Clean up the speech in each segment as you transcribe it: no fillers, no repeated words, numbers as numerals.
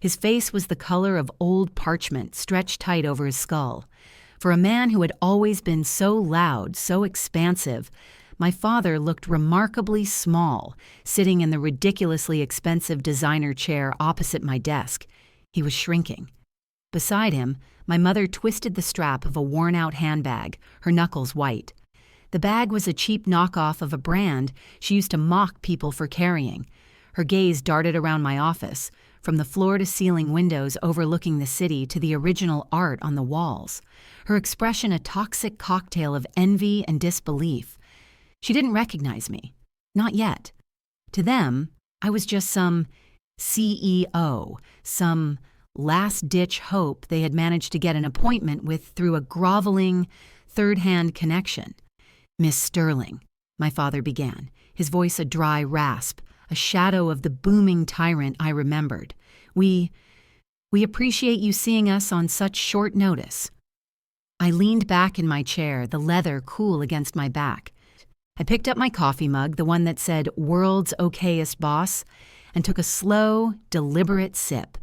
His face was the color of old parchment stretched tight over his skull. For a man who had always been so loud, so expansive, my father looked remarkably small, sitting in the ridiculously expensive designer chair opposite my desk. He was shrinking. Beside him, my mother twisted the strap of a worn-out handbag, her knuckles white. The bag was a cheap knockoff of a brand she used to mock people for carrying. Her gaze darted around my office, from the floor-to-ceiling windows overlooking the city to the original art on the walls, her expression a toxic cocktail of envy and disbelief. She didn't recognize me. Not yet. To them, I was just some CEO, some last-ditch hope they had managed to get an appointment with through a groveling, third-hand connection. "Miss Sterling," my father began, his voice a dry rasp, a shadow of the booming tyrant I remembered. We appreciate you seeing us on such short notice." I leaned back in my chair, the leather cool against my back. I picked up my coffee mug, the one that said "World's Okayest Boss," and took a slow, deliberate sip.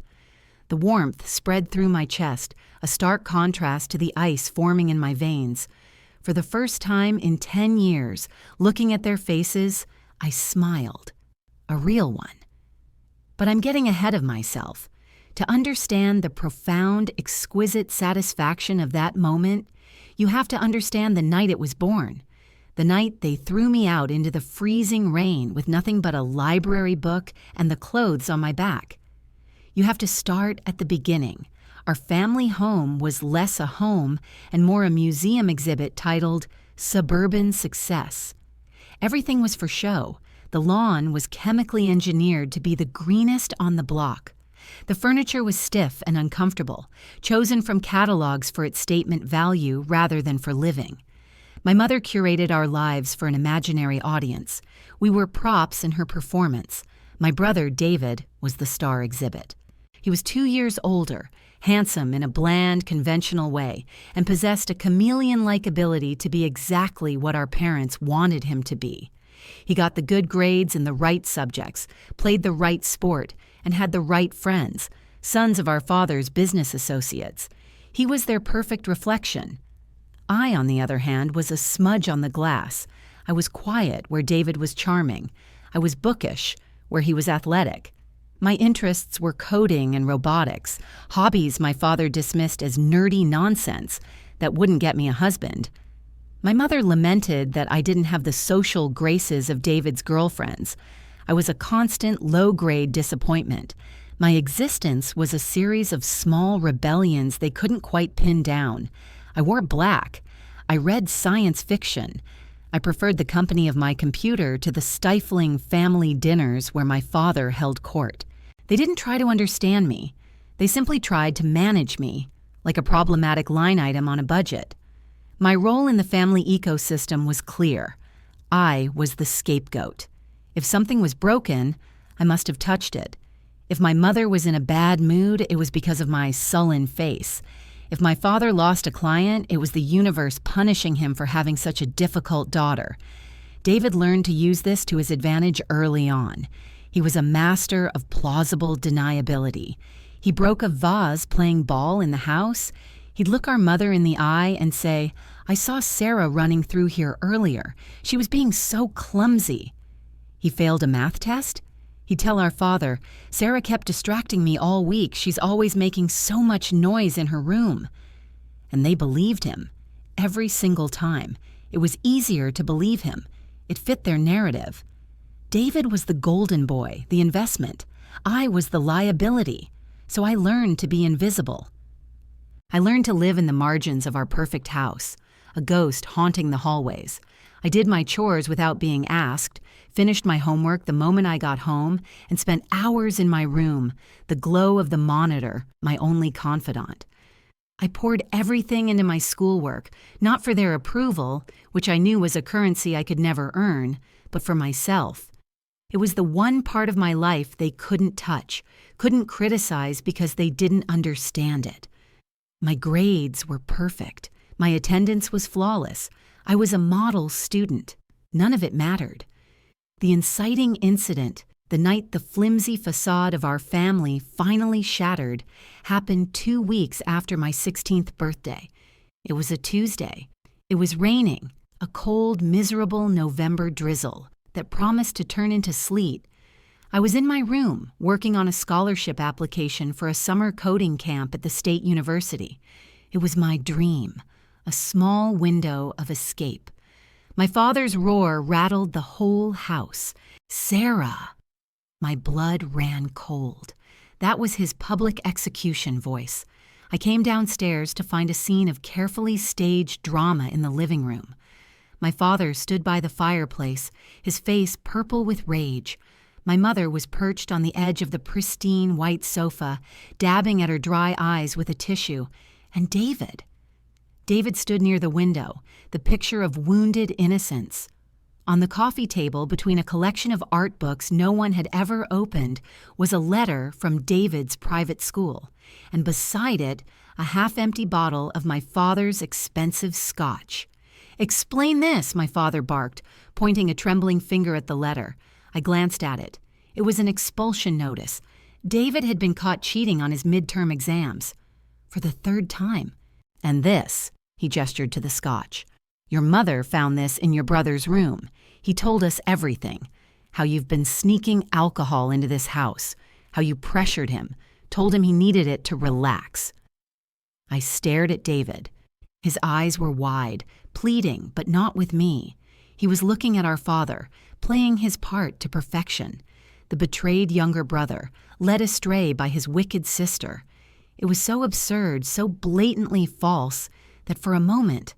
The warmth spread through my chest, a stark contrast to the ice forming in my veins. For the first time in 10 years, looking at their faces, I smiled. A real one. But I'm getting ahead of myself. To understand the profound, exquisite satisfaction of that moment, you have to understand the night it was born. The night they threw me out into the freezing rain with nothing but a library book and the clothes on my back. You have to start at the beginning. Our family home was less a home and more a museum exhibit titled Suburban Success. Everything was for show. The lawn was chemically engineered to be the greenest on the block. The furniture was stiff and uncomfortable, chosen from catalogs for its statement value rather than for living. My mother curated our lives for an imaginary audience. We were props in her performance. My brother, David, was the star exhibit. He was 2 years older, handsome in a bland, conventional way, and possessed a chameleon-like ability to be exactly what our parents wanted him to be. He got the good grades in the right subjects, played the right sport, and had the right friends, sons of our father's business associates. He was their perfect reflection. I, on the other hand, was a smudge on the glass. I was quiet where David was charming. I was bookish where he was athletic. My interests were coding and robotics, hobbies my father dismissed as nerdy nonsense that wouldn't get me a husband. My mother lamented that I didn't have the social graces of David's girlfriends. I was a constant low-grade disappointment. My existence was a series of small rebellions they couldn't quite pin down. I wore black. I read science fiction. I preferred the company of my computer to the stifling family dinners where my father held court. They didn't try to understand me. They simply tried to manage me, like a problematic line item on a budget. My role in the family ecosystem was clear. I was the scapegoat. If something was broken, I must have touched it. If my mother was in a bad mood, it was because of my sullen face. If my father lost a client, it was the universe punishing him for having such a difficult daughter. David learned to use this to his advantage early on. He was a master of plausible deniability. He broke a vase playing ball in the house. He'd look our mother in the eye and say, "I saw Sarah running through here earlier. She was being so clumsy." He failed a math test? He'd tell our father, "Sarah kept distracting me all week. She's always making so much noise in her room." And they believed him. Every single time. It was easier to believe him. It fit their narrative. David was the golden boy, the investment. I was the liability. So I learned to be invisible. I learned to live in the margins of our perfect house, a ghost haunting the hallways. I did my chores without being asked, finished my homework the moment I got home, and spent hours in my room, the glow of the monitor, my only confidant. I poured everything into my schoolwork, not for their approval, which I knew was a currency I could never earn, but for myself. It was the one part of my life they couldn't touch, couldn't criticize because they didn't understand it. My grades were perfect. My attendance was flawless. I was a model student. None of it mattered. The inciting incident, The night the flimsy facade of our family finally shattered happened 2 weeks after my 16th birthday. It was a Tuesday. It was raining, a cold, miserable November drizzle that promised to turn into sleet. I was in my room working on a scholarship application for a summer coding camp at the State University. It was my dream, a small window of escape. My father's roar rattled the whole house. "Sarah!" My blood ran cold. That was his public execution voice. I came downstairs to find a scene of carefully staged drama in the living room. My father stood by the fireplace, his face purple with rage. My mother was perched on the edge of the pristine white sofa, dabbing at her dry eyes with a tissue. And David stood near the window, the picture of wounded innocence. On the coffee table, between a collection of art books no one had ever opened, was a letter from David's private school, and beside it, a half-empty bottle of my father's expensive scotch. "Explain this," my father barked, pointing a trembling finger at the letter. I glanced at it. It was an expulsion notice. David had been caught cheating on his midterm exams. For the 3rd time. "And this," he gestured to the scotch. "Your mother found this in your brother's room. He told us everything. How you've been sneaking alcohol into this house. How you pressured him, told him he needed it to relax." I stared at David. His eyes were wide, pleading, but not with me. He was looking at our father, playing his part to perfection. The betrayed younger brother, led astray by his wicked sister. It was so absurd, so blatantly false, that for a moment,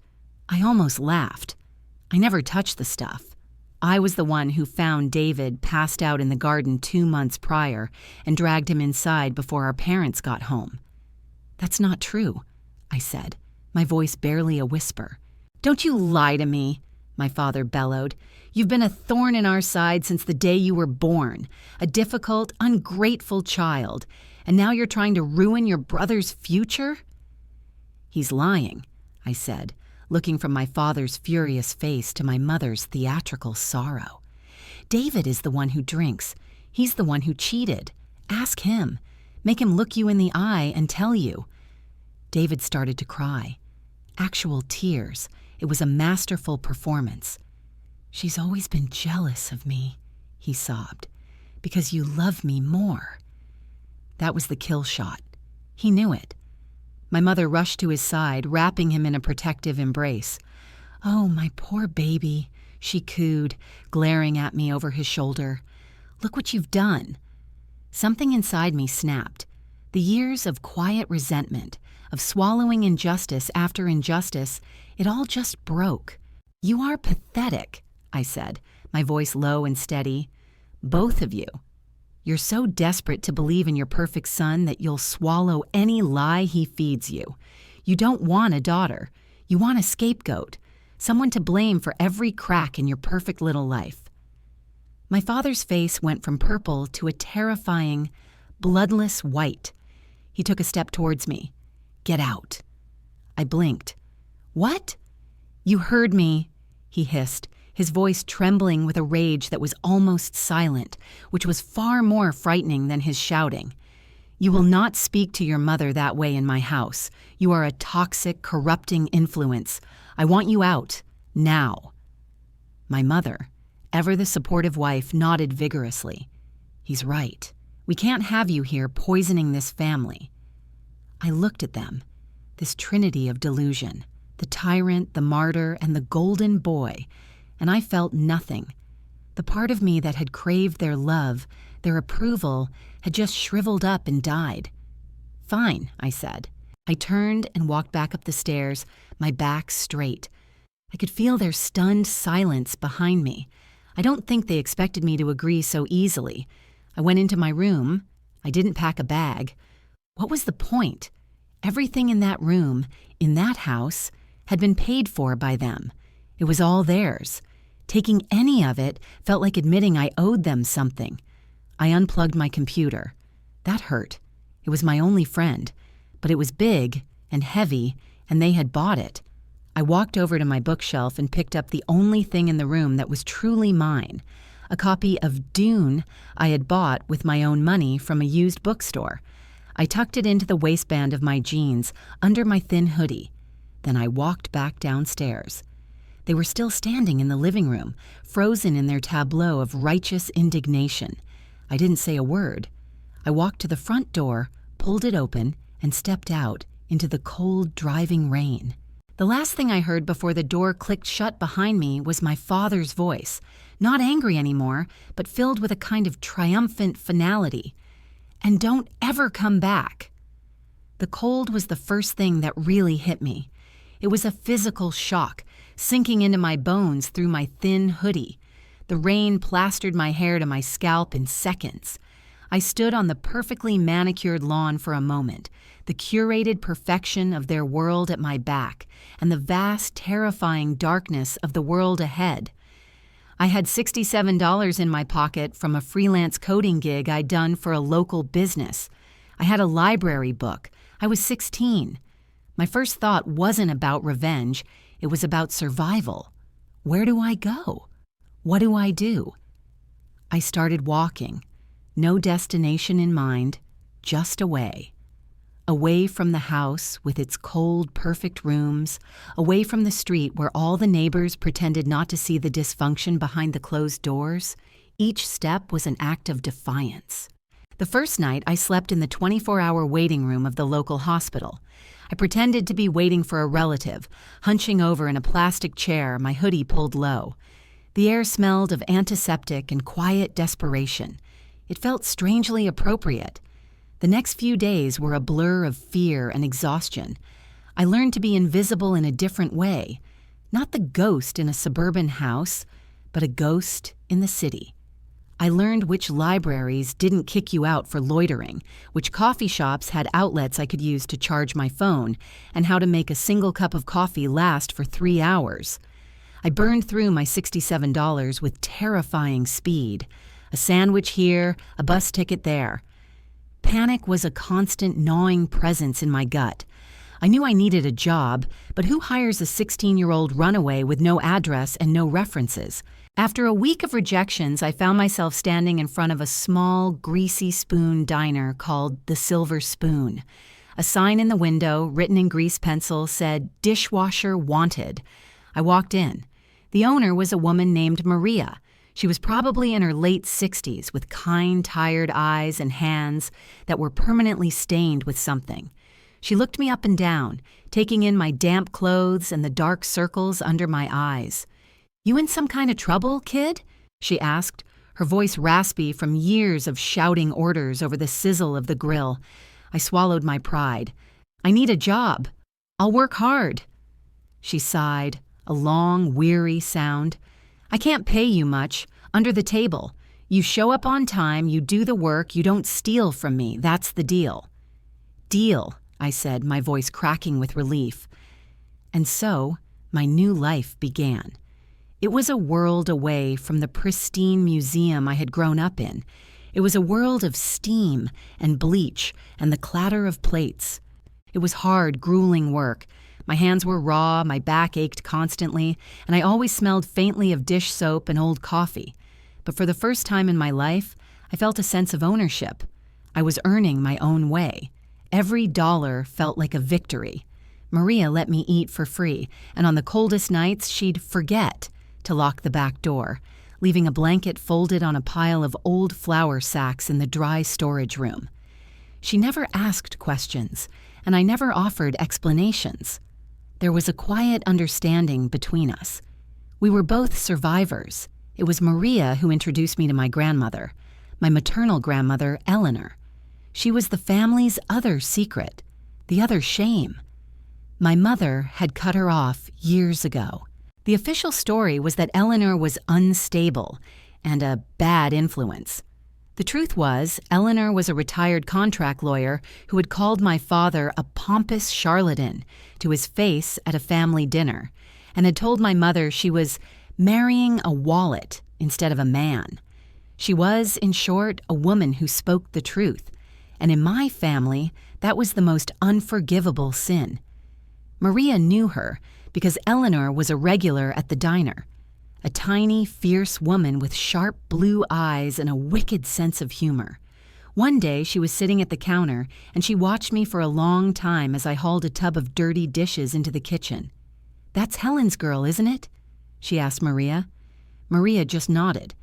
I almost laughed. I never touched the stuff. I was the one who found David passed out in the garden 2 months prior and dragged him inside before our parents got home. "That's not true," I said, my voice barely a whisper. "Don't you lie to me," my father bellowed. "You've been a thorn in our side since the day you were born, a difficult, ungrateful child, and now you're trying to ruin your brother's future?" "He's lying," I said, looking from my father's furious face to my mother's theatrical sorrow. "David is the one who drinks. He's the one who cheated. Ask him. Make him look you in the eye and tell you." David started to cry. Actual tears. It was a masterful performance. "She's always been jealous of me," he sobbed, "because you love me more." That was the kill shot. He knew it. My mother rushed to his side, wrapping him in a protective embrace. "Oh, my poor baby," she cooed, glaring at me over his shoulder. "Look what you've done." Something inside me snapped. The years of quiet resentment, of swallowing injustice after injustice, it all just broke. "You are pathetic," I said, my voice low and steady. "Both of you. You're so desperate to believe in your perfect son that you'll swallow any lie he feeds you. You don't want a daughter. You want a scapegoat, someone to blame for every crack in your perfect little life." My father's face went from purple to a terrifying, bloodless white. He took a step towards me. "Get out." I blinked. "What?" "You heard me," he hissed, his voice trembling with a rage that was almost silent, which was far more frightening than his shouting. "You will not speak to your mother that way in my house. You are a toxic, corrupting influence. I want you out. Now." My mother, ever the supportive wife, nodded vigorously. "He's right. We can't have you here poisoning this family." I looked at them, this trinity of delusion, the tyrant, the martyr, and the golden boy, and I felt nothing. The part of me that had craved their love, their approval, had just shriveled up and died. "Fine," I said. I turned and walked back up the stairs, my back straight. I could feel their stunned silence behind me. I don't think they expected me to agree so easily. I went into my room. I didn't pack a bag. What was the point? Everything in that room, in that house, had been paid for by them. It was all theirs. Taking any of it felt like admitting I owed them something. I unplugged my computer. That hurt. It was my only friend, but it was big and heavy, and they had bought it. I walked over to my bookshelf and picked up the only thing in the room that was truly mine, a copy of Dune I had bought with my own money from a used bookstore. I tucked it into the waistband of my jeans, under my thin hoodie. Then I walked back downstairs. They were still standing in the living room, frozen in their tableau of righteous indignation. I didn't say a word. I walked to the front door, pulled it open, and stepped out into the cold, driving rain. The last thing I heard before the door clicked shut behind me was my father's voice, not angry anymore, but filled with a kind of triumphant finality. "And don't ever come back." The cold was the first thing that really hit me. It was a physical shock, sinking into my bones through my thin hoodie. The rain plastered my hair to my scalp in seconds. I stood on the perfectly manicured lawn for a moment, the curated perfection of their world at my back, and the vast, terrifying darkness of the world ahead. I had $67 in my pocket from a freelance coding gig I'd done for a local business. I had a library book. I was 16. My first thought wasn't about revenge. It was about survival. Where do I go? What do I do? I started walking. No destination in mind, just away. Away from the house with its cold, perfect rooms, away from the street where all the neighbors pretended not to see the dysfunction behind the closed doors. Each step was an act of defiance. The first night, I slept in the 24-hour waiting room of the local hospital. I pretended to be waiting for a relative, hunching over in a plastic chair, my hoodie pulled low. The air smelled of antiseptic and quiet desperation. It felt strangely appropriate. The next few days were a blur of fear and exhaustion. I learned to be invisible in a different way. Not the ghost in a suburban house, but a ghost in the city. I learned which libraries didn't kick you out for loitering, which coffee shops had outlets I could use to charge my phone, and how to make a single cup of coffee last for 3 hours. I burned through my $67 with terrifying speed. A sandwich here, a bus ticket there. Panic was a constant gnawing presence in my gut. I knew I needed a job, but who hires a 16-year-old runaway with no address and no references? After a week of rejections, I found myself standing in front of a small, greasy spoon diner called the Silver Spoon. A sign in the window, written in grease pencil, said, "Dishwasher wanted." I walked in. The owner was a woman named Maria. She was probably in her late 60s, with kind, tired eyes and hands that were permanently stained with something. She looked me up and down, taking in my damp clothes and the dark circles under my eyes. "You in some kind of trouble, kid?" she asked, her voice raspy from years of shouting orders over the sizzle of the grill. I swallowed my pride. "I need a job. I'll work hard." She sighed, a long, weary sound. "I can't pay you much. Under the table. You show up on time, you do the work, you don't steal from me. That's the deal." "Deal," I said, my voice cracking with relief. And so, my new life began. It was a world away from the pristine museum I had grown up in. It was a world of steam and bleach and the clatter of plates. It was hard, grueling work. My hands were raw, my back ached constantly, and I always smelled faintly of dish soap and old coffee. But for the first time in my life, I felt a sense of ownership. I was earning my own way. Every dollar felt like a victory. Maria let me eat for free, and on the coldest nights, she'd forget to lock the back door, leaving a blanket folded on a pile of old flour sacks in the dry storage room. She never asked questions, and I never offered explanations. There was a quiet understanding between us. We were both survivors. It was Maria who introduced me to my grandmother, my maternal grandmother, Eleanor. She was the family's other secret, the other shame. My mother had cut her off years ago. The official story was that Eleanor was unstable and a bad influence. The truth was, Eleanor was a retired contract lawyer who had called my father a pompous charlatan to his face at a family dinner, and had told my mother she was marrying a wallet instead of a man. She was, in short, a woman who spoke the truth, and in my family, that was the most unforgivable sin. Maria knew her because Eleanor was a regular at the diner. a tiny, fierce woman with sharp blue eyes and a wicked sense of humor. One day, she was sitting at the counter, and she watched me for a long time as I hauled a tub of dirty dishes into the kitchen. "That's Helen's girl, isn't it?" she asked Maria. Maria just nodded.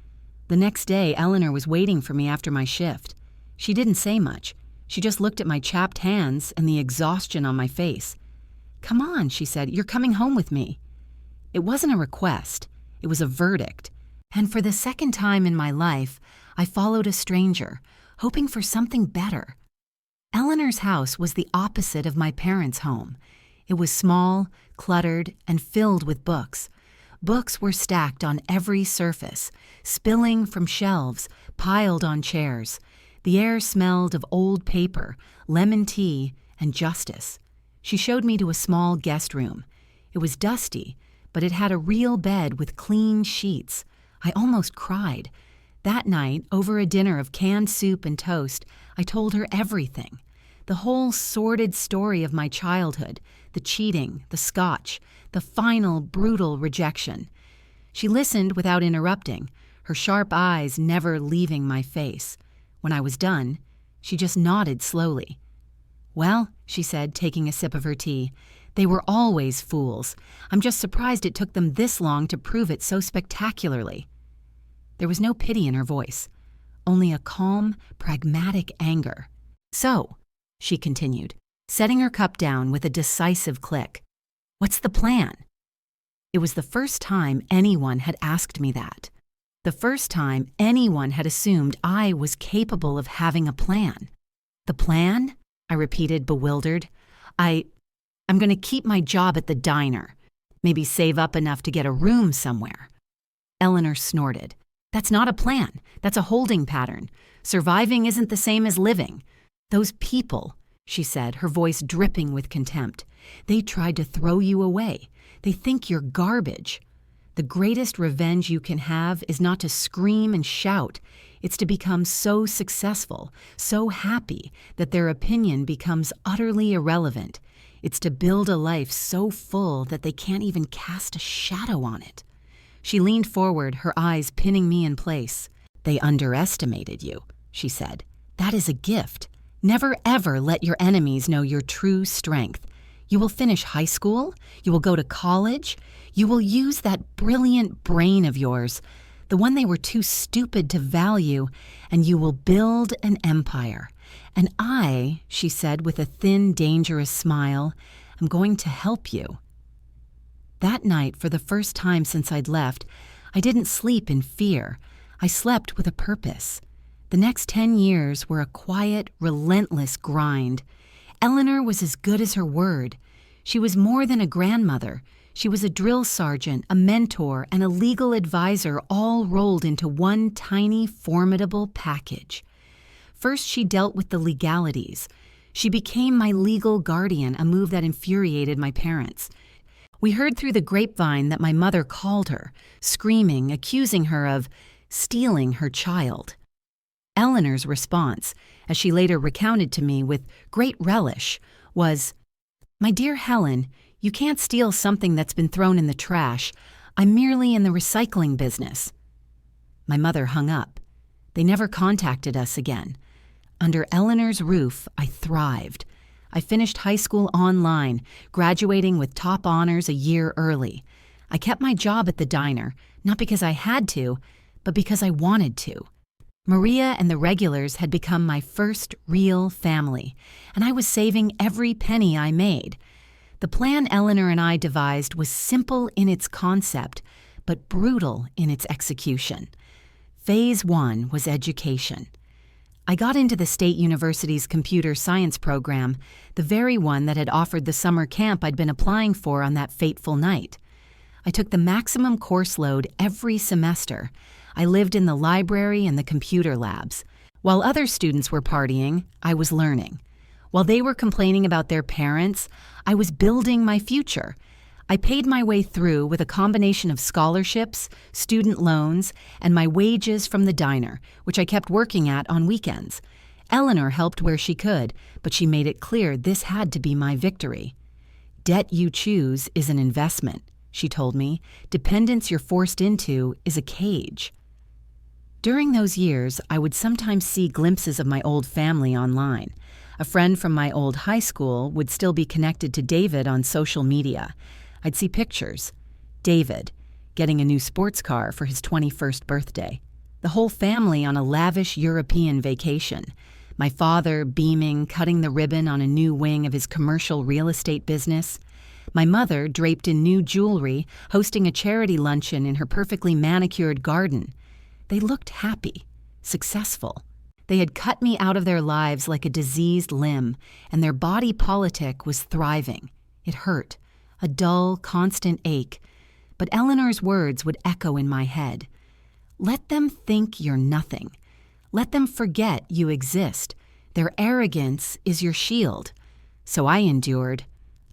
The next day, Eleanor was waiting for me after my shift. She didn't say much. She just looked at my chapped hands and the exhaustion on my face. "Come on," she said, "you're coming home with me." It wasn't a request. It was a verdict. And for the second time in my life, I followed a stranger, hoping for something better. Eleanor's house was the opposite of my parents' home. It was small, cluttered, and filled with books. Books were stacked on every surface, spilling from shelves, piled on chairs. The air smelled of old paper, lemon tea, and justice. She showed me to a small guest room. It was dusty, but it had a real bed with clean sheets. I almost cried. That night, over a dinner of canned soup and toast, I told her everything. The whole sordid story of my childhood, the cheating, the scotch, the final brutal rejection. She listened without interrupting, her sharp eyes never leaving my face. When I was done, she just nodded slowly. "Well," she said, taking a sip of her tea, "they were always fools. I'm just surprised it took them this long to prove it so spectacularly." There was no pity in her voice, only a calm, pragmatic anger. "So," she continued, setting her cup down with a decisive click, "what's the plan?" It was the first time anyone had asked me that. The first time anyone had assumed I was capable of having a plan. "The plan?" I repeated, bewildered. I'm going to keep my job at the diner. Maybe save up enough to get a room somewhere." Eleanor snorted. "That's not a plan. That's a holding pattern. Surviving isn't the same as living. Those people," she said, her voice dripping with contempt, "they tried to throw you away. They think you're garbage. The greatest revenge you can have is not to scream and shout. It's to become so successful, so happy, that their opinion becomes utterly irrelevant. It's to build a life so full that they can't even cast a shadow on it." She leaned forward, her eyes pinning me in place. "They underestimated you," she said. "That is a gift. Never ever let your enemies know your true strength. You will finish high school. You will go to college. You will use that brilliant brain of yours, the one they were too stupid to value, and you will build an empire. And I," she said with a thin, dangerous smile, "am going to help you." That night, for the first time since I'd left, I didn't sleep in fear. I slept with a purpose. The next 10 years were a quiet, relentless grind. Eleanor was as good as her word. She was more than a grandmother. She was a drill sergeant, a mentor, and a legal advisor all rolled into one tiny, formidable package. First, she dealt with the legalities. She became my legal guardian, a move that infuriated my parents. We heard through the grapevine that my mother called her, screaming, accusing her of stealing her child. Eleanor's response, as she later recounted to me with great relish, was, "My dear Helen, you can't steal something that's been thrown in the trash. I'm merely in the recycling business." My mother hung up. They never contacted us again. Under Eleanor's roof, I thrived. I finished high school online, graduating with top honors a year early. I kept my job at the diner, not because I had to, but because I wanted to. Maria and the regulars had become my first real family, and I was saving every penny I made. The plan Eleanor and I devised was simple in its concept, but brutal in its execution. Phase 1 was education. I got into the State University's computer science program, the very one that had offered the summer camp I'd been applying for on that fateful night. I took the maximum course load every semester. I lived in the library and the computer labs. While other students were partying, I was learning. While they were complaining about their parents, I was building my future. I paid my way through with a combination of scholarships, student loans, and my wages from the diner, which I kept working at on weekends. Eleanor helped where she could, but she made it clear this had to be my victory. "Debt you choose is an investment," she told me. Dependence you're forced into is a cage. During those years, I would sometimes see glimpses of my old family online. A friend from my old high school would still be connected to David on social media. I'd see pictures. David, getting a new sports car for his 21st birthday. The whole family on a lavish European vacation. My father beaming, cutting the ribbon on a new wing of his commercial real estate business. My mother draped in new jewelry, hosting a charity luncheon in her perfectly manicured garden. They looked happy, successful. They had cut me out of their lives like a diseased limb, and their body politic was thriving. It hurt, a dull, constant ache. But Eleanor's words would echo in my head. Let them think you're nothing. Let them forget you exist. Their arrogance is your shield. So I endured.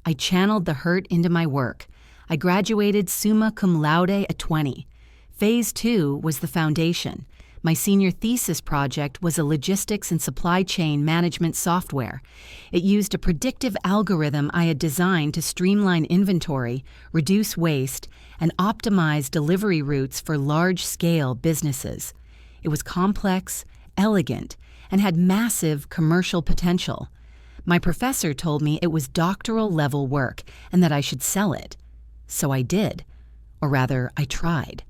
I channeled the hurt into my work. I graduated summa cum laude at 20. Phase 2 was the foundation. My senior thesis project was a logistics and supply chain management software. It used a predictive algorithm I had designed to streamline inventory, reduce waste, and optimize delivery routes for large-scale businesses. It was complex, elegant, and had massive commercial potential. My professor told me it was doctoral-level work and that I should sell it. So I did. Or rather, I tried.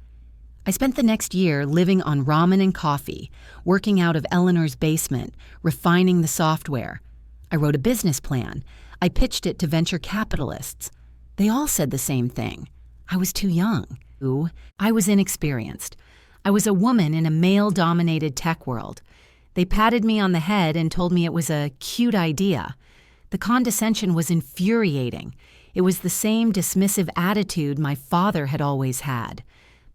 I spent the next year living on ramen and coffee, working out of Eleanor's basement, refining the software. I wrote a business plan. I pitched it to venture capitalists. They all said the same thing. I was too young. I was inexperienced. I was a woman in a male-dominated tech world. They patted me on the head and told me it was a cute idea. The condescension was infuriating. It was the same dismissive attitude my father had always had.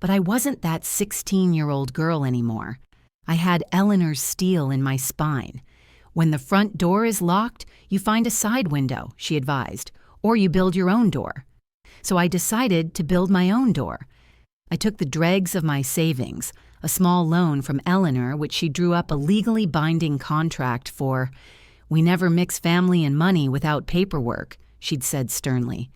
But I wasn't that 16-year-old girl anymore. I had Eleanor's steel in my spine. When the front door is locked, you find a side window, she advised, or you build your own door. So I decided to build my own door. I took the dregs of my savings, a small loan from Eleanor, which she drew up a legally binding contract for. We never mix family and money without paperwork, she'd said sternly.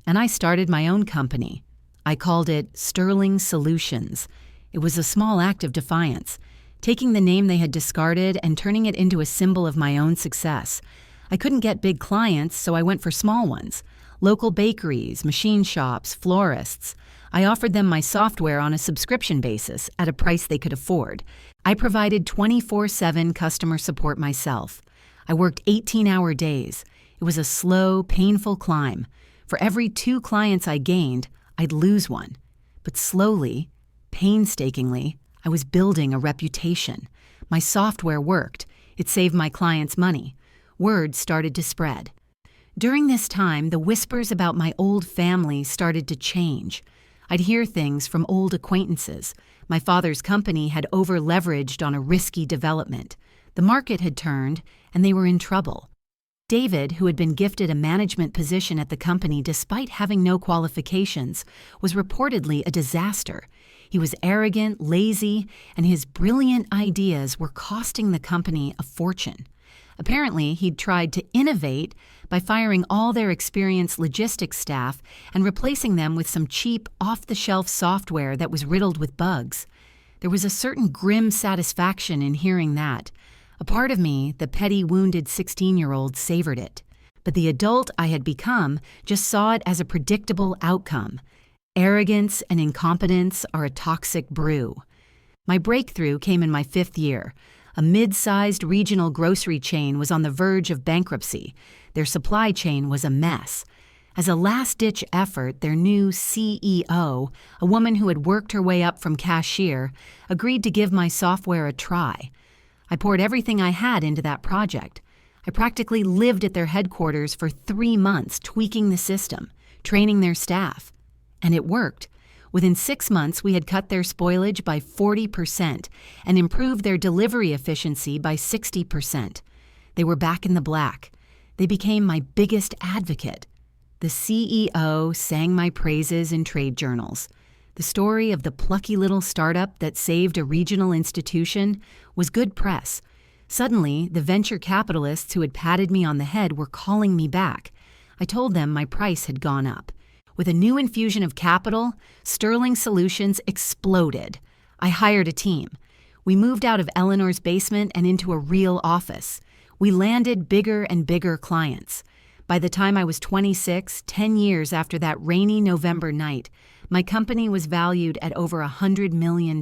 And I started my own company. I called it Sterling Solutions. It was a small act of defiance, taking the name they had discarded and turning it into a symbol of my own success. I couldn't get big clients, so I went for small ones. Local bakeries, machine shops, florists. I offered them my software on a subscription basis at a price they could afford. I provided 24/7 customer support myself. I worked 18-hour days. It was a slow, painful climb. For every 2 clients I gained, I'd lose one. But slowly, painstakingly, I was building a reputation. My software worked. It saved my clients money. Word started to spread. During this time, the whispers about my old family started to change. I'd hear things from old acquaintances. My father's company had over-leveraged on a risky development. The market had turned, and they were in trouble. David, who had been gifted a management position at the company despite having no qualifications, was reportedly a disaster. He was arrogant, lazy, and his brilliant ideas were costing the company a fortune. Apparently, he'd tried to innovate by firing all their experienced logistics staff and replacing them with some cheap, off-the-shelf software that was riddled with bugs. There was a certain grim satisfaction in hearing that. A part of me, the petty, wounded 16-year-old, savored it. But the adult I had become just saw it as a predictable outcome. Arrogance and incompetence are a toxic brew. My breakthrough came in my 5th year. A mid-sized regional grocery chain was on the verge of bankruptcy. Their supply chain was a mess. As a last-ditch effort, their new CEO, a woman who had worked her way up from cashier, agreed to give my software a try. I poured everything I had into that project. I practically lived at their headquarters for 3 months tweaking the system, training their staff. And it worked. Within 6 months, we had cut their spoilage by 40% and improved their delivery efficiency by 60%. They were back in the black. They became my biggest advocate. The CEO sang my praises in trade journals. The story of the plucky little startup that saved a regional institution was good press. Suddenly, the venture capitalists who had patted me on the head were calling me back. I told them my price had gone up. With a new infusion of capital, Sterling Solutions exploded. I hired a team. We moved out of Eleanor's basement and into a real office. We landed bigger and bigger clients. By the time I was 26, 10 years after that rainy November night, my company was valued at over $100 million.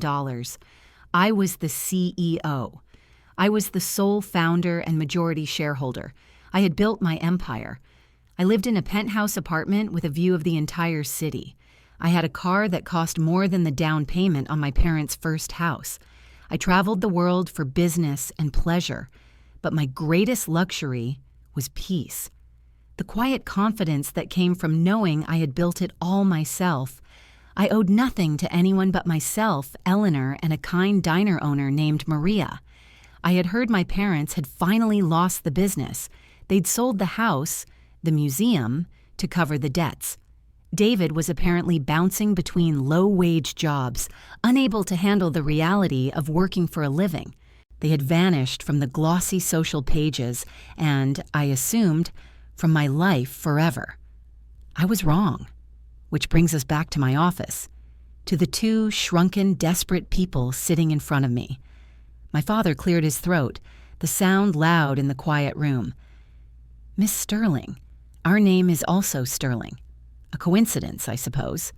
I was the CEO. I was the sole founder and majority shareholder. I had built my empire. I lived in a penthouse apartment with a view of the entire city. I had a car that cost more than the down payment on my parents' first house. I traveled the world for business and pleasure, but my greatest luxury was peace. The quiet confidence that came from knowing I had built it all myself. I owed nothing to anyone but myself, Eleanor, and a kind diner owner named Maria. I had heard my parents had finally lost the business. They'd sold the house, the museum, to cover the debts. David was apparently bouncing between low-wage jobs, unable to handle the reality of working for a living. They had vanished from the glossy social pages and, I assumed, from my life forever. I was wrong. Which brings us back to my office, to the two shrunken, desperate people sitting in front of me. My father cleared his throat, the sound loud in the quiet room. "Miss Sterling, our name is also Sterling. A coincidence, I suppose."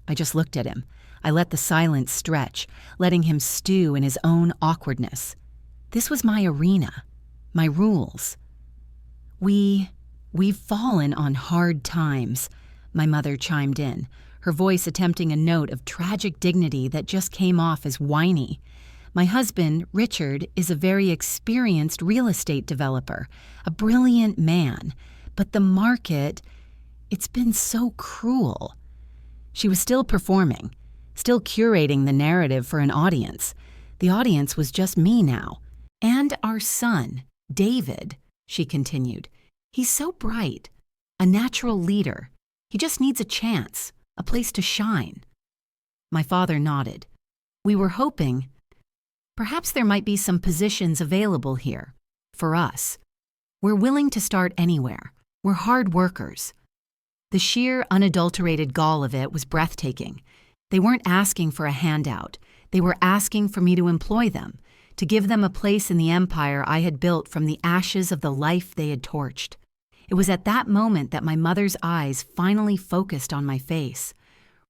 I just looked at him. I let the silence stretch, letting him stew in his own awkwardness. This was my arena, my rules. We've fallen on hard times," my mother chimed in, her voice attempting a note of tragic dignity that just came off as whiny. "My husband, Richard, is a very experienced real estate developer, a brilliant man, but the market, it's been so cruel." She was still performing, still curating the narrative for an audience. The audience was just me now. "And our son, David," she continued. "He's so bright, a natural leader. He just needs a chance, a place to shine." My father nodded. "We were hoping perhaps there might be some positions available here, for us. We're willing to start anywhere. We're hard workers." The sheer, unadulterated gall of it was breathtaking. They weren't asking for a handout. They were asking for me to employ them, to give them a place in the empire I had built from the ashes of the life they had torched. It was at that moment that my mother's eyes finally focused on my face,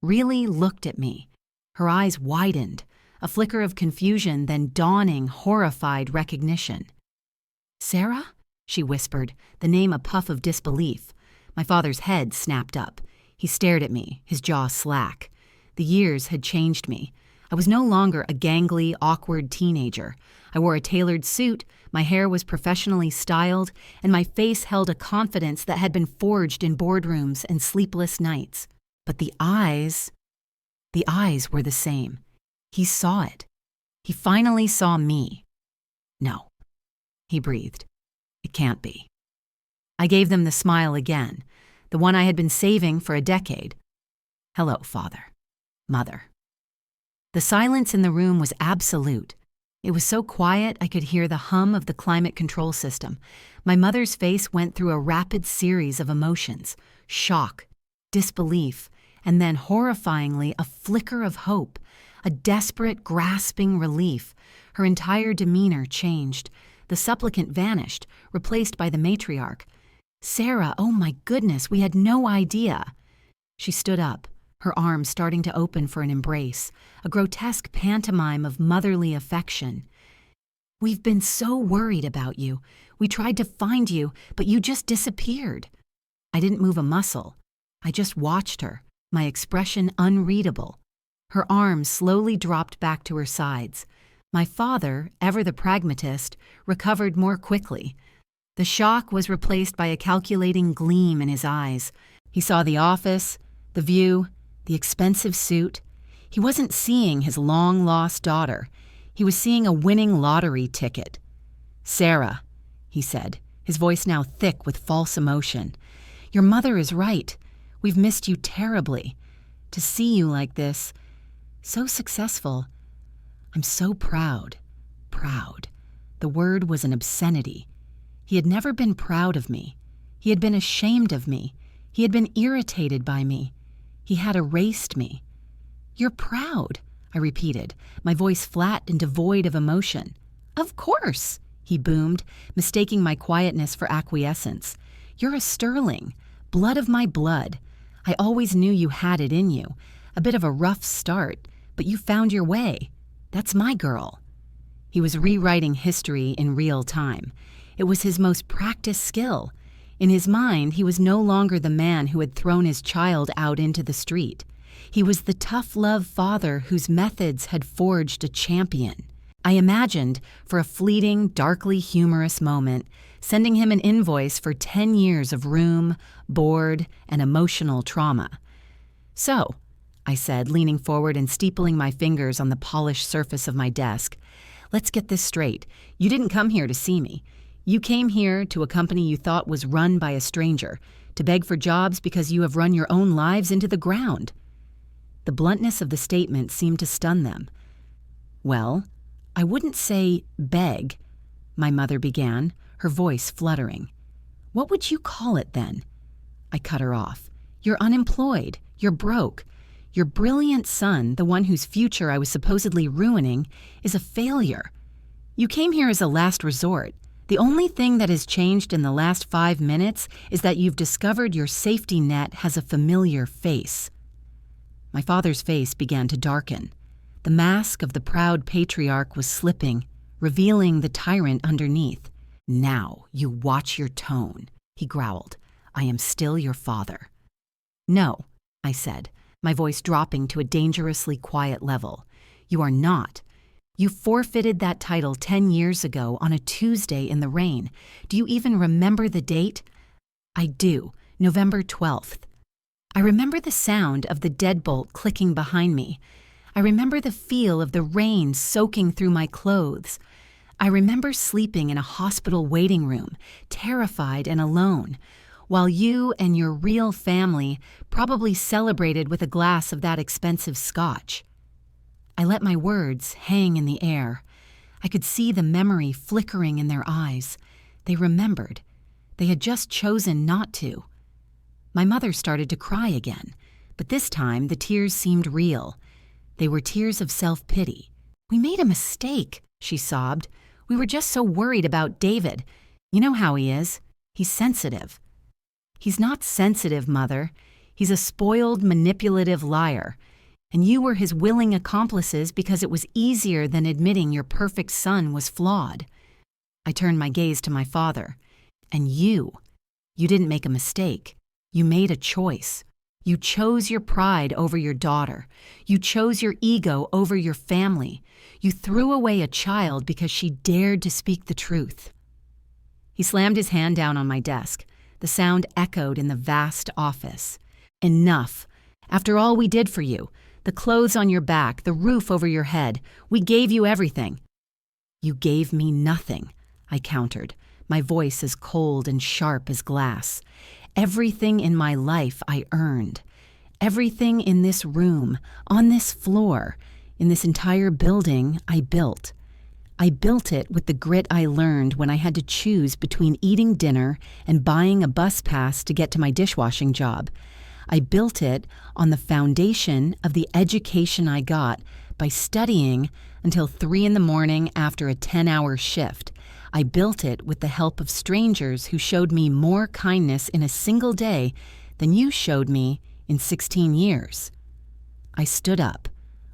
really looked at me. Her eyes widened, a flicker of confusion, then dawning, horrified recognition. "Sarah?" she whispered, the name a puff of disbelief. My father's head snapped up. He stared at me, his jaw slack. The years had changed me. I was no longer a gangly, awkward teenager. I wore a tailored suit, my hair was professionally styled, and my face held a confidence that had been forged in boardrooms and sleepless nights. But the eyes were the same. He saw it. He finally saw me. "No," he breathed. "It can't be." I gave them the smile again, the one I had been saving for a decade. "Hello, Father. Mother." The silence in the room was absolute. It was so quiet I could hear the hum of the climate control system. My mother's face went through a rapid series of emotions: shock, disbelief, and then, horrifyingly, a flicker of hope, a desperate, grasping relief. Her entire demeanor changed. The supplicant vanished, replaced by the matriarch. "Sarah, oh my goodness, we had no idea." She stood up, her arms starting to open for an embrace, a grotesque pantomime of motherly affection. "We've been so worried about you. We tried to find you, but you just disappeared." I didn't move a muscle. I just watched her, my expression unreadable. Her arms slowly dropped back to her sides. My father, ever the pragmatist, recovered more quickly. The shock was replaced by a calculating gleam in his eyes. He saw the office, the view, the expensive suit. He wasn't seeing his long-lost daughter. He was seeing a winning lottery ticket. "Sarah," he said, his voice now thick with false emotion, "your mother is right. We've missed you terribly. To see you like this, so successful. I'm so proud." Proud. The word was an obscenity. He had never been proud of me. He had been ashamed of me. He had been irritated by me. He had erased me. "You're proud," I repeated, my voice flat and devoid of emotion. "Of course," he boomed, mistaking my quietness for acquiescence. "You're a Sterling, blood of my blood. I always knew you had it in you. A bit of a rough start, but you found your way. That's my girl." He was rewriting history in real time. It was his most practiced skill. In his mind, he was no longer the man who had thrown his child out into the street. He was the tough-love father whose methods had forged a champion. I imagined, for a fleeting, darkly humorous moment, sending him an invoice for 10 years of room, board, and emotional trauma. "So," I said, leaning forward and steepling my fingers on the polished surface of my desk, "let's get this straight. You didn't come here to see me. You came here to a company you thought was run by a stranger, to beg for jobs because you have run your own lives into the ground." The bluntness of the statement seemed to stun them. "Well, I wouldn't say beg," my mother began, her voice fluttering. "What would you call it then?" I cut her off. "You're unemployed. You're broke. Your brilliant son, the one whose future I was supposedly ruining, is a failure. You came here as a last resort. The only thing that has changed in the last 5 minutes is that you've discovered your safety net has a familiar face." My father's face began to darken. The mask of the proud patriarch was slipping, revealing the tyrant underneath. "Now you watch your tone," he growled. "I am still your father." "No," I said, my voice dropping to a dangerously quiet level. "You are not. You forfeited that title 10 years ago on a Tuesday in the rain. Do you even remember the date?" "I do, November 12th. I remember the sound of the deadbolt clicking behind me. I remember the feel of the rain soaking through my clothes. I remember sleeping in a hospital waiting room, terrified and alone, while you and your real family probably celebrated with a glass of that expensive scotch." I let my words hang in the air. I could see the memory flickering in their eyes. They remembered. They had just chosen not to. My mother started to cry again, but this time the tears seemed real. They were tears of self-pity. "We made a mistake," she sobbed. "We were just so worried about David. You know how he is. He's sensitive." "He's not sensitive, Mother. He's a spoiled, manipulative liar. And you were his willing accomplices because it was easier than admitting your perfect son was flawed." I turned my gaze to my father. "And you didn't make a mistake. You made a choice. You chose your pride over your daughter. You chose your ego over your family. You threw away a child because she dared to speak the truth." He slammed his hand down on my desk. The sound echoed in the vast office. "Enough. After all we did for you, the clothes on your back, the roof over your head, we gave you everything." "You gave me nothing," I countered, my voice as cold and sharp as glass. "Everything in my life I earned. Everything in this room, on this floor, in this entire building I built. I built it with the grit I learned when I had to choose between eating dinner and buying a bus pass to get to my dishwashing job. I built it on the foundation of the education I got by studying until 3 in the morning after a 10-hour shift. I built it with the help of strangers who showed me more kindness in a single day than you showed me in 16 years." I stood up,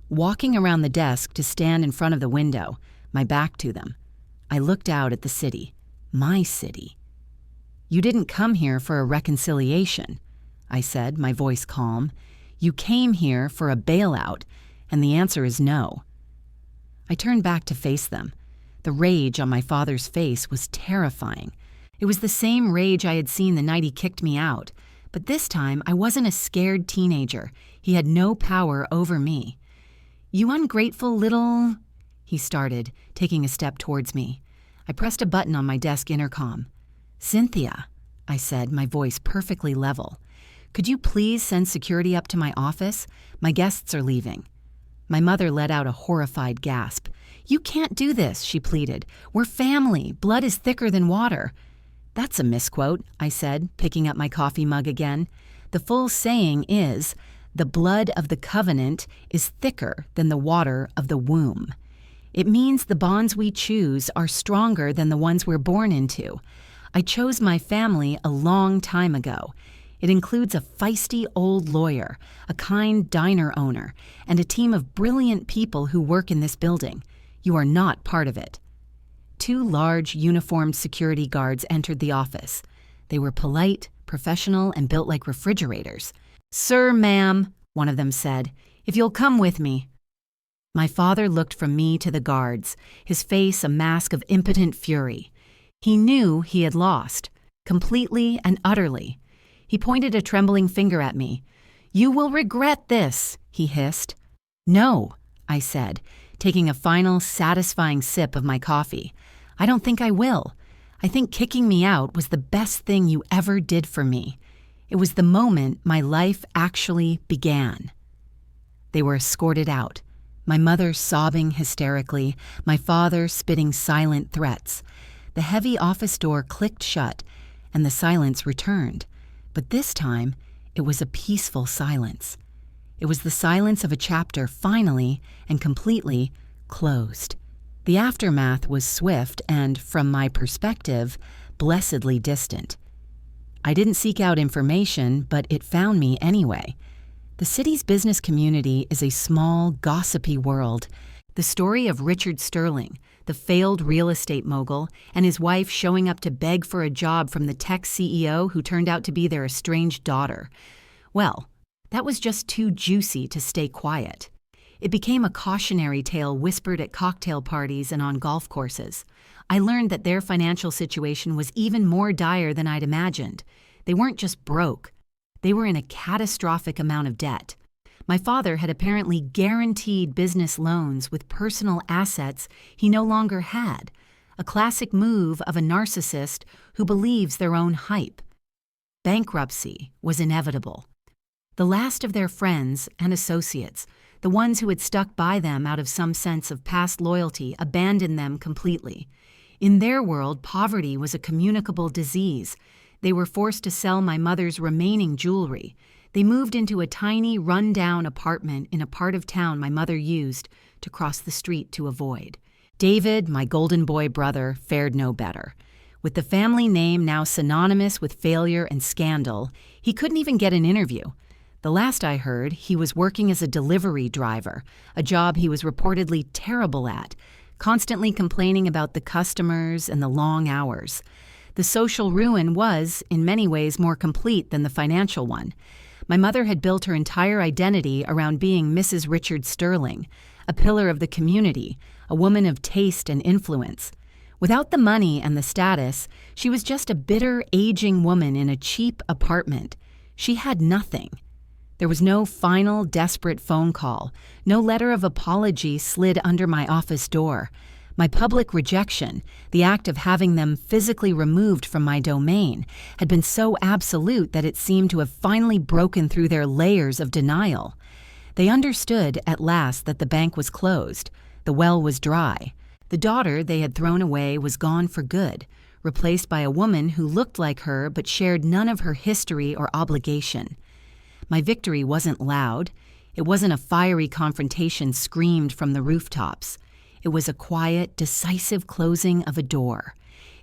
walking around the desk to stand in front of the window, my back to them. I looked out at the city, my city. "You didn't come here for a reconciliation," I said, my voice calm. "You came here for a bailout, and the answer is no." I turned back to face them. The rage on my father's face was terrifying. It was the same rage I had seen the night he kicked me out, but this time I wasn't a scared teenager. He had no power over me. "You ungrateful little—" he started, taking a step towards me. I pressed a button on my desk intercom. "Cynthia," I said, my voice perfectly level. "Could you please send security up to my office? My guests are leaving." My mother let out a horrified gasp. "You can't do this," she pleaded. "We're family. Blood is thicker than water." "That's a misquote," I said, picking up my coffee mug again. "The full saying is, The blood of the covenant is thicker than the water of the womb. It means the bonds we choose are stronger than the ones we're born into. I chose my family a long time ago. It includes a feisty old lawyer, a kind diner owner, and a team of brilliant people who work in this building. You are not part of it. 2 large, uniformed security guards entered the office. They were polite, professional, and built like refrigerators. "Sir, ma'am," one of them said, "if you'll come with me." My father looked from me to the guards, his face a mask of impotent fury. He knew he had lost, completely and utterly. He pointed a trembling finger at me. "You will regret this," he hissed. "No," I said, taking a final satisfying sip of my coffee. "I don't think I will. I think kicking me out was the best thing you ever did for me. It was the moment my life actually began." They were escorted out, my mother sobbing hysterically, my father spitting silent threats. The heavy office door clicked shut, and the silence returned. But this time, it was a peaceful silence. It was the silence of a chapter finally and completely closed. The aftermath was swift and, from my perspective, blessedly distant. I didn't seek out information, but it found me anyway. The city's business community is a small, gossipy world. The story of Richard Sterling, the failed real estate mogul, and his wife showing up to beg for a job from the tech CEO who turned out to be their estranged daughter. Well, that was just too juicy to stay quiet. It became a cautionary tale whispered at cocktail parties and on golf courses. I learned that their financial situation was even more dire than I'd imagined. They weren't just broke. They were in a catastrophic amount of debt. My father had apparently guaranteed business loans with personal assets he no longer had, a classic move of a narcissist who believes their own hype. Bankruptcy was inevitable. The last of their friends and associates, the ones who had stuck by them out of some sense of past loyalty, abandoned them completely. In their world, poverty was a communicable disease. They were forced to sell my mother's remaining jewelry. They moved into a tiny, run-down apartment in a part of town my mother used to cross the street to avoid. David, my golden boy brother, fared no better. With the family name now synonymous with failure and scandal, he couldn't even get an interview. The last I heard, he was working as a delivery driver, a job he was reportedly terrible at, constantly complaining about the customers and the long hours. The social ruin was, in many ways, more complete than the financial one. My mother had built her entire identity around being Mrs. Richard Sterling, a pillar of the community, a woman of taste and influence. Without the money and the status, she was just a bitter, aging woman in a cheap apartment. She had nothing. There was no final, desperate phone call. No letter of apology slid under my office door. My public rejection, the act of having them physically removed from my domain, had been so absolute that it seemed to have finally broken through their layers of denial. They understood at last that the bank was closed. The well was dry. The daughter they had thrown away was gone for good, replaced by a woman who looked like her but shared none of her history or obligation. My victory wasn't loud. It wasn't a fiery confrontation screamed from the rooftops. It was a quiet, decisive closing of a door.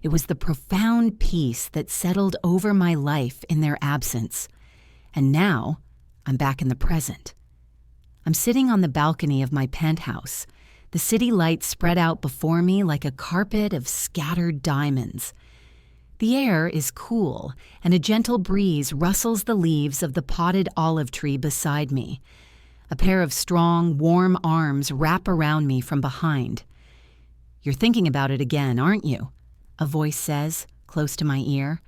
It was the profound peace that settled over my life in their absence. And now, I'm back in the present. I'm sitting on the balcony of my penthouse. The city lights spread out before me like a carpet of scattered diamonds. The air is cool, and a gentle breeze rustles the leaves of the potted olive tree beside me. A pair of strong, warm arms wrap around me from behind. "You're thinking about it again, aren't you?" a voice says, close to my ear.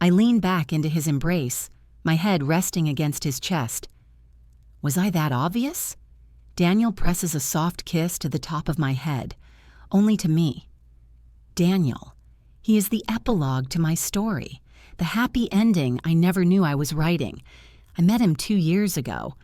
I lean back into his embrace, my head resting against his chest. Was I that obvious? Daniel presses a soft kiss to the top of my head, only to me. Daniel. He is the epilogue to my story, the happy ending I never knew I was writing. I met him 2 years ago.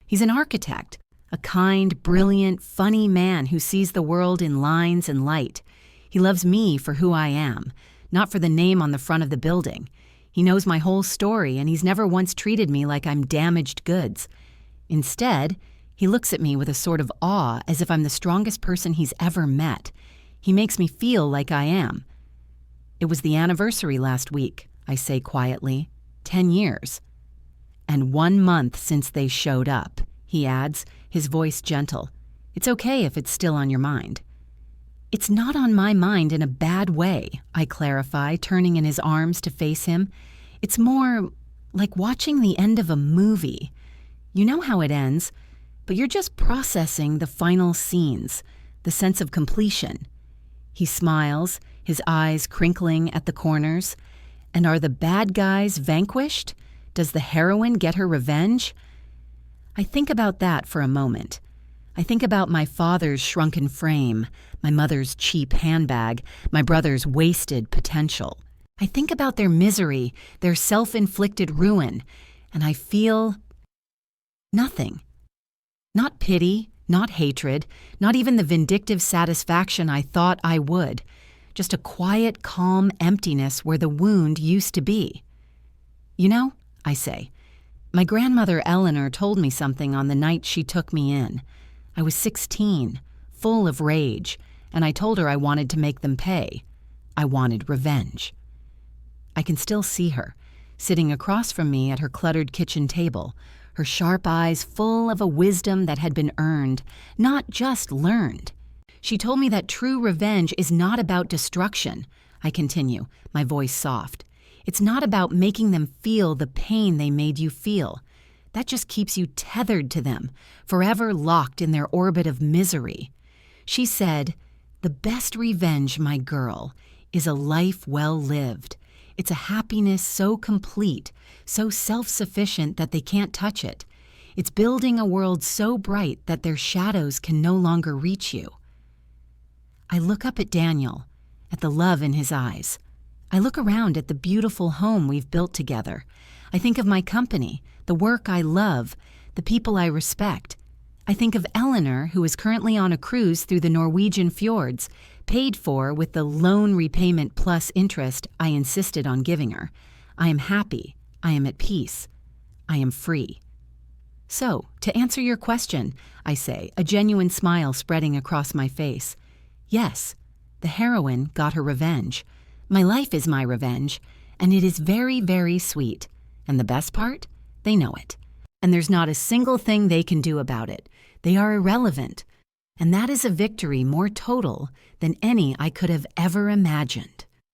He's an architect, a kind, brilliant, funny man who sees the world in lines and light. He loves me for who I am, not for the name on the front of the building. He knows my whole story, and he's never once treated me like I'm damaged goods. Instead, he looks at me with a sort of awe, as if I'm the strongest person he's ever met. He makes me feel like I am. It was the anniversary last week, I say quietly. 10 years. And 1 month since they showed up, he adds, his voice gentle. It's okay if it's still on your mind. It's not on my mind in a bad way, I clarify, turning in his arms to face him. It's more like watching the end of a movie. You know how it ends, but you're just processing the final scenes, the sense of completion. He smiles, his eyes crinkling at the corners. And are the bad guys vanquished? Does the heroine get her revenge? I think about that for a moment. I think about my father's shrunken frame, my mother's cheap handbag, my brother's wasted potential. I think about their misery, their self-inflicted ruin, and I feel nothing. Not pity, not hatred, not even the vindictive satisfaction I thought I would. Just a quiet, calm emptiness where the wound used to be. You know, I say, my grandmother Eleanor told me something on the night she took me in. I was 16, full of rage, and I told her I wanted to make them pay. I wanted revenge. I can still see her, sitting across from me at her cluttered kitchen table, her sharp eyes full of a wisdom that had been earned, not just learned. She told me that true revenge is not about destruction. I continue, my voice soft. It's not about making them feel the pain they made you feel. That just keeps you tethered to them, forever locked in their orbit of misery. She said, "The best revenge, my girl, is a life well lived. It's a happiness so complete, so self-sufficient that they can't touch it. It's building a world so bright that their shadows can no longer reach you." I look up at Daniel, at the love in his eyes. I look around at the beautiful home we've built together. I think of my company, the work I love, the people I respect. I think of Eleanor, who is currently on a cruise through the Norwegian fjords, paid for with the loan repayment plus interest I insisted on giving her. I am happy. I am at peace. I am free. So, to answer your question, I say, a genuine smile spreading across my face. Yes, the heroine got her revenge. My life is my revenge, and it is very, very sweet. And the best part? They know it. And there's not a single thing they can do about it. They are irrelevant. And that is a victory more total than any I could have ever imagined.